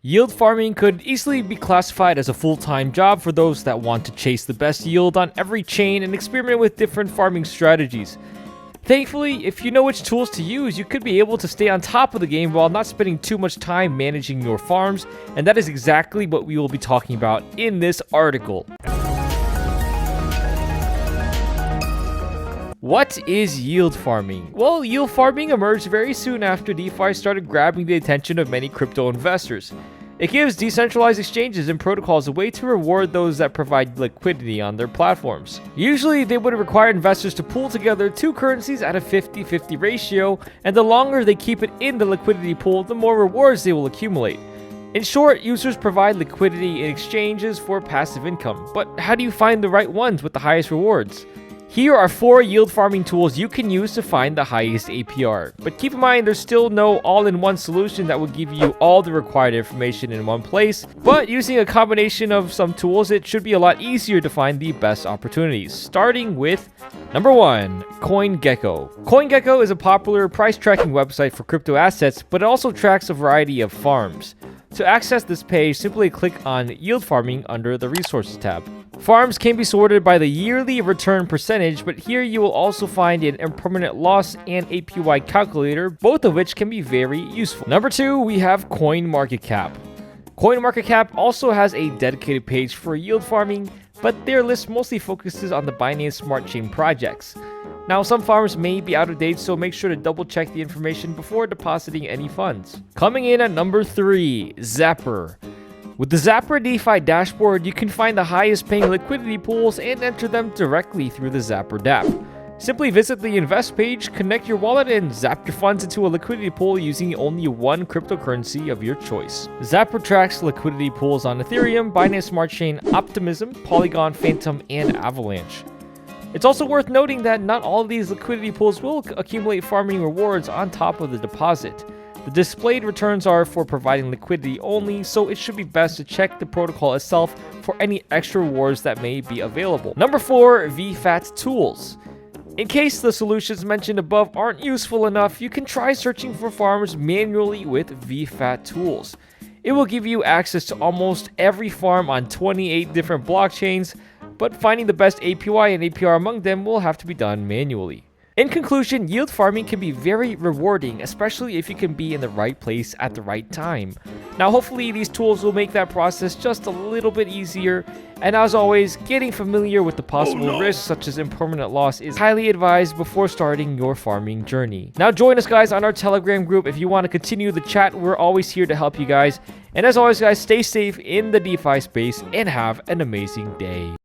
Yield farming could easily be classified as a full-time job for those that want to chase the best yield on every chain and experiment with different farming strategies. Thankfully, if you know which tools to use, you could be able to stay on top of the game while not spending too much time managing your farms, and that is exactly what we will be talking about in this article. What is yield farming? Well, yield farming emerged very soon after DeFi started grabbing the attention of many crypto investors. It gives decentralized exchanges and protocols a way to reward those that provide liquidity on their platforms. Usually, they would require investors to pool together two currencies at a 50-50 ratio, and the longer they keep it in the liquidity pool, the more rewards they will accumulate. In short, users provide liquidity in exchanges for passive income. But how do you find the right ones with the highest rewards? Here are 4 yield farming tools you can use to find the highest APR. But keep in mind, there's still no all-in-one solution that will give you all the required information in one place. But using a combination of some tools, it should be a lot easier to find the best opportunities. Starting with number 1, CoinGecko. CoinGecko is a popular price tracking website for crypto assets, but it also tracks a variety of farms. To access this page, simply click on Yield Farming under the Resources tab. Farms can be sorted by the yearly return percentage, but here you will also find an impermanent loss and APY calculator, both of which can be very useful. Number 2, we have CoinMarketCap. CoinMarketCap also has a dedicated page for yield farming, but their list mostly focuses on the Binance Smart Chain projects. Now, some farms may be out of date, so make sure to double check the information before depositing any funds. Coming in at number 3, Zapper. With the Zapper DeFi dashboard, you can find the highest paying liquidity pools and enter them directly through the Zapper dApp. Simply visit the invest page, connect your wallet, and zap your funds into a liquidity pool using only one cryptocurrency of your choice. Zapper tracks liquidity pools on Ethereum, Binance Smart Chain, Optimism, Polygon, Phantom, and Avalanche. It's also worth noting that not all of these liquidity pools will accumulate farming rewards on top of the deposit. The displayed returns are for providing liquidity only, so it should be best to check the protocol itself for any extra rewards that may be available. Number 4, VFAT tools. In case the solutions mentioned above aren't useful enough, you can try searching for farms manually with VFAT tools. It will give you access to almost every farm on 28 different blockchains, but finding the best APY and APR among them will have to be done manually. In conclusion, yield farming can be very rewarding, especially if you can be in the right place at the right time. Now, hopefully these tools will make that process just a little bit easier, and as always, getting familiar with the possible risks such as impermanent loss is highly advised before starting your farming journey. Now join us guys on our Telegram group if you want to continue the chat. We're always here to help you guys, and as always guys, stay safe in the DeFi space and have an amazing day.